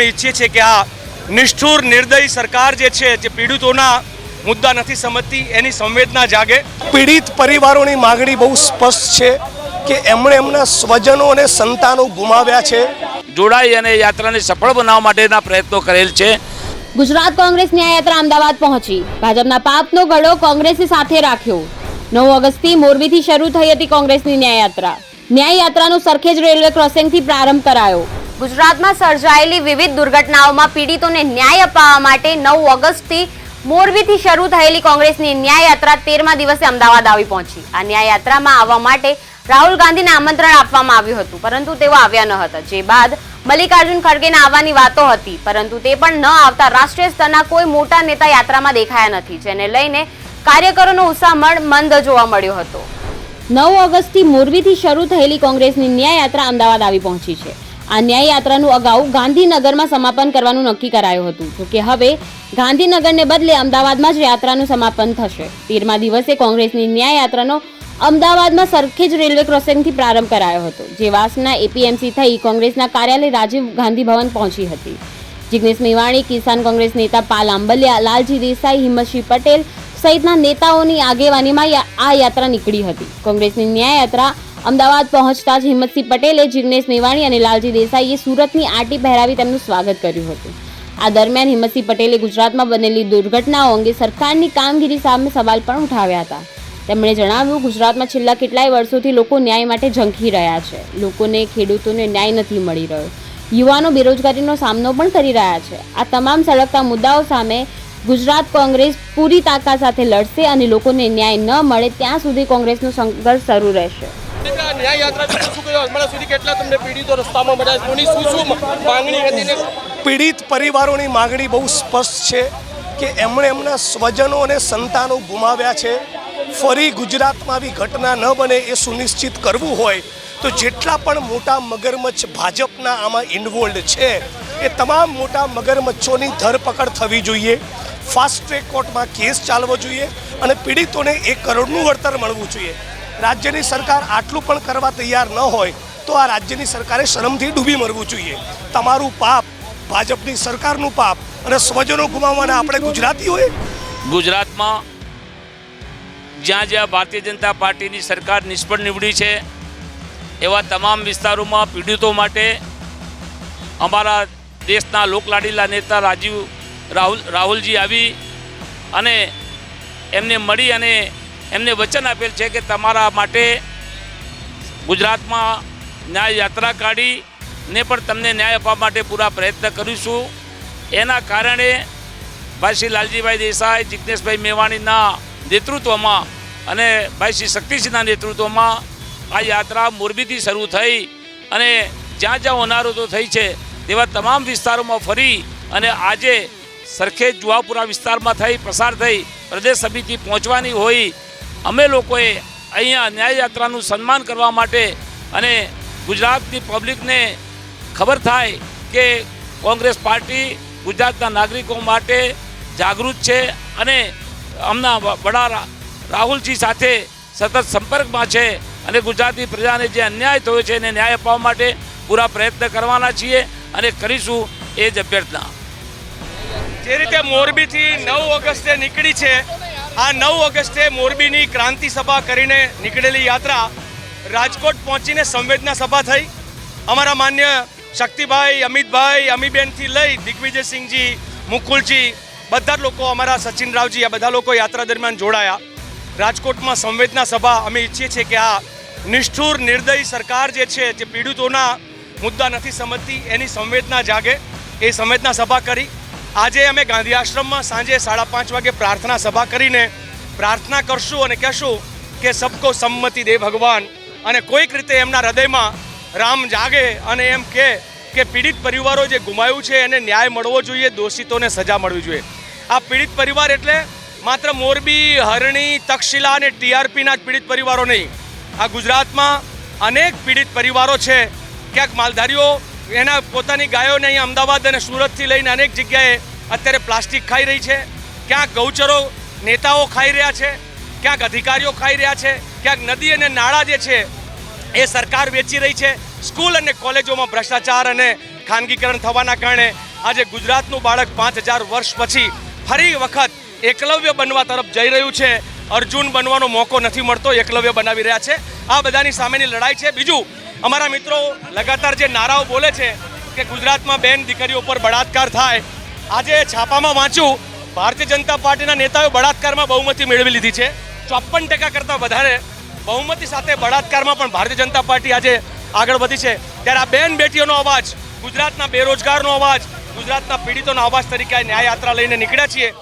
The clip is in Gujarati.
અમે ઈચ્છીએ છીએ કે આ નિષ્ઠુર નિર્દયી સરકાર જે છે જે પીડિતોના મુદ્દા નથી સમજતી એની સંવેદના જાગે। પીડિત પરિવારોની માગણી બહુ સ્પષ્ટ છે કે એમણે એમના સ્વજનો અને સંતાનો ગુમાવ્યા છે। જોડાઈ અને યાત્રાને સફળ બનાવવા માટેના પ્રયત્નો કરેલ છે। ગુજરાત કોંગ્રેસ ન્યાયયાત્રા અમદાવાદ પહોંચી, ભાજપના પાપનો ગળો કોંગ્રેસે સાથે રાખ્યો। 9 ઓગસ્ટથી મોરબીથી શરૂ થઈ હતી કોંગ્રેસની ન્યાયયાત્રાનો સરખેજ રેલવે ક્રોસિંગથી પ્રારંભ કરાયો। ગુજરાતમાં સર્જાયેલી વિવિધ દુર્ઘટનાઓમાં પીડિતોને ન્યાય અપાવવા માટે 9 ઓગસ્ટથી મોરબીથી શરૂ થયેલી કોંગ્રેસની ન્યાયયાત્રા 13મા દિવસે અમદાવાદ આવી પહોંચી। આ ન્યાયયાત્રામાં આવવા માટે રાહુલ ગાંધીને આમંત્રણ આપવામાં આવ્યું હતું, પરંતુ તેઓ આવ્યા ન હતા। જે બાદ મલ્લિકાર્જુન ખડગેના આવવાની વાતો હતી, પરંતુ તે પણ ન આવતા રાષ્ટ્રીય સ્તરના કોઈ મોટા નેતા યાત્રામાં દેખાયા નથી, જેને લઈને કાર્યકરોનો ઉત્સાહ મંદ જોવા મળ્યો હતો। 9 ઓગસ્ટથી મોરબીથી શરૂ થયેલી કોંગ્રેસની ન્યાયયાત્રા અમદાવાદ આવી પહોંચી છે। આ ન્યાયયાત્રાનું અગાઉ ગાંધીનગરમાં સમાપન કરવાનું નક્કી કરાયું હતું, જોકે હવે ગાંધીનગરને બદલે અમદાવાદમાં જ યાત્રાનું સમાપન થશે। 13મા દિવસે કોંગ્રેસની ન્યાયયાત્રાનો અમદાવાદમાં સરખેજ રેલવે ક્રોસિંગથી પ્રારંભ કરાયો હતો, જે વાસના એપીએમસી થઈ કોંગ્રેસના કાર્યાલય રાજીવ ગાંધી ભવન પહોંચી હતી। જિગ્નેશ મેવાણી, કિસાન કોંગ્રેસ નેતા પાલ આંબલિયા, લાલજી દેસાઈ, હિંમતસિંહ પટેલ સહિતના નેતાઓની આગેવાનીમાં આ યાત્રા નીકળી હતી। કોંગ્રેસની ન્યાયયાત્રા અમદાવાદ પહોંચતા જ હિંમતસિંહ પટેલે જિગ્નેશ મેવાણી અને લાલજી દેસાઈએ સુરતની આંટી પહેરાવી તેમનું સ્વાગત કર્યું હતું। આ દરમિયાન હિંમતસિંહ પટેલે ગુજરાતમાં બનેલી દુર્ઘટનાઓ અંગે સરકારની કામગીરી સામે સવાલ પણ ઉઠાવ્યા હતા। તેમણે જણાવ્યું, ગુજરાતમાં છેલ્લા કેટલાય વર્ષોથી લોકો ન્યાય માટે ઝંખી રહ્યા છે। લોકોને, ખેડૂતોને ન્યાય નથી મળી રહ્યો, યુવાનો બેરોજગારીનો સામનો પણ કરી રહ્યા છે। આ તમામ સળગતા મુદ્દાઓ સામે ગુજરાત કોંગ્રેસ પૂરી તાકાત સાથે લડશે અને લોકોને ન્યાય ન મળે ત્યાં સુધી કોંગ્રેસનો સંઘર્ષ શરૂ રહેશે। પીડિત પરિવારોની માગણી બહુ સ્પષ્ટ છે કે એમણે એમના સ્વજનો અને સંતાનો ગુમાવ્યા છે। ફરી ગુજરાતમાં આવી ઘટના ન બને એ સુનિશ્ચિત કરવું હોય તો જેટલા પણ મોટા મગરમચ્છ ભાજપના આમાં ઇન્વોલ્ડ છે એ તમામ મોટા મગરમચ્છોની ધરપકડ થવી જોઈએ, ફાસ્ટ ટ્રેક કોર્ટમાં કેસ ચાલવો જોઈએ અને પીડિતોને 1 કરોડનું વળતર મળવું જોઈએ। રાજ્યની સરકાર આટલું પણ કરવા તૈયાર ન હોય તો આ રાજ્યની સરકારે શરમથી ડૂબી મરવું જોઈએ। તમારું પાપ, ભાજપની સરકારનું પાપ અને સ્વજનો ગુમાવવાના આપણે ગુજરાતીઓએ ગુજરાતમાં જ્યાં જ્યાં ભારતીય જનતા પાર્ટીની સરકાર નિષ્ફળ નીવડી છે એવા તમામ વિસ્તારોમાં પીડિતો માટે અમારા દેશના લોકલાડીલા નેતા રાહુલજી આવી અને એમને મળી અને એમને વચન આપેલ છે કે તમારા માટે ગુજરાતમાં ન્યાય યાત્રા કાઢીને પણ તમને ન્યાય આપવા માટે પૂરા પ્રયત્ન કરીશું। એના કારણે ભાઈ શ્રી લાલજીભાઈ દેસાઈ, જિગ્નેશભાઈ મેવાણીના નેતૃત્વમાં અને ભાઈ શ્રી શક્તિસિંહના નેતૃત્વમાં આ યાત્રા મોરબીથી શરૂ થઈ અને જ્યાં જ્યાં હોનારતો થઈ છે તેવા તમામ વિસ્તારોમાં ફરી અને આજે સરખેજ જુહાપુરા વિસ્તારમાં થઈ પસાર થઈ પ્રદેશ સમિતિ પહોંચવાની હોય। અમે લોકોએ અહીંયા ન્યાયયાત્રાનું સન્માન કરવા માટે અને ગુજરાતની પબ્લિકને ખબર થાય કે કોંગ્રેસ પાર્ટી ગુજરાતના નાગરિકો માટે જાગૃત છે અને અમના વડા રાહુલજી સાથે સતત સંપર્કમાં છે અને ગુજરાતી પ્રજાને જે અન્યાય થયો છે એને ન્યાય અપાવવા માટે પૂરા પ્રયત્ન કરવાના છીએ અને કરીશું એ જ અભ્યર્થના। જે રીતે મોરબીથી 9 ઓગસ્ટે નીકળી છે, આ 9 ઓગસ્ટે મોરબીની ક્રાંતિ સભા કરીને નીકળેલી યાત્રા રાજકોટ પહોંચીને સંવેદના સભા થઈ। અમારા માન્ય શક્તિભાઈ, અમિતભાઈ, અમીબેનથી લઈ દિગ્વિજયસિંહજી, મુકુલજી, બધા જ લોકો, અમારા સચિન રાવજી, આ બધા લોકો યાત્રા દરમિયાન જોડાયા। રાજકોટમાં સંવેદના સભા અમે ઈચ્છીએ છીએ કે આ નિષ્ઠુર નિર્દયી સરકાર જે છે જે પીડિતોના મુદ્દા નથી સમજતી એની સંવેદના જાગે, એ સંવેદના સભા કરી। આજે અમે ગાંધી આશ્રમમાં સાંજે 5:30 વાગે પ્રાર્થના સભા કરીને પ્રાર્થના કરશું અને કહેશું કે સબકો સંમતિ દે ભગવાન, અને કોઈક રીતે એમના હૃદયમાં રામ જાગે અને એમ કે પીડિત પરિવારો જે ગુમાવ્યું છે એને ન્યાય મળવો જોઈએ, દોષિતોને સજા મળવી જોઈએ। આ પીડિત પરિવાર એટલે માત્ર મોરબી, હરણી, તક્ષશિલા અને ટીઆરપીના જ પીડિત પરિવારો નહીં, આ ગુજરાતમાં અનેક પીડિત પરિવારો છે। ક્યાંક માલધારીઓ એના પોતાની ગાયોને અહીંયા અમદાવાદ અને સુરતથી લઈને અનેક જગ્યાએ અત્યારે પ્લાસ્ટિક ખાઈ રહી છે, ક્યાંક ગૌચરો નેતાઓ ખાઈ રહ્યા છે, ક્યાંક અધિકારીઓ ખાઈ રહ્યા છે, ક્યાંક નદી અને નાળા જે છે એ સરકાર વેચી રહી છે। સ્કૂલ અને કોલેજોમાં ભ્રષ્ટાચાર અને ખાનગીકરણ થવાના કારણે આજે ગુજરાતનું બાળક 5000 વર્ષ પછી ફરી વખત એકલવ્ય બનવા તરફ જઈ રહ્યું છે. અર્જુન બનવાનો મોકો નથી મળતો, એકલવ્ય બનાવી રહ્યા છે. આ બધાની સામેની લડાઈ છે. બીજું, અમારા મિત્રો લગાતાર જે નારાઓ બોલે છે કે ગુજરાતમાં બેન દીકરીઓ પર બળાત્કાર થાય, આજે છાપામાં વાંચ્યું ભારતીય જનતા પાર્ટીના નેતાઓએ બળાત્કારમાં બહુમતી મેળવી લીધી છે. 54% કરતાં વધારે બહુમતી સાથે બળાત્કારમાં પણ ભારતીય જનતા પાર્ટી આજે આગળ વધી છે. ત્યારે આ બેન બેટીઓનો અવાજ, ગુજરાતના બેરોજગારનો અવાજ, ગુજરાતના પીડિતોનો અવાજ તરીકે આ ન્યાય યાત્રા લઈને નીકળ્યા છીએ.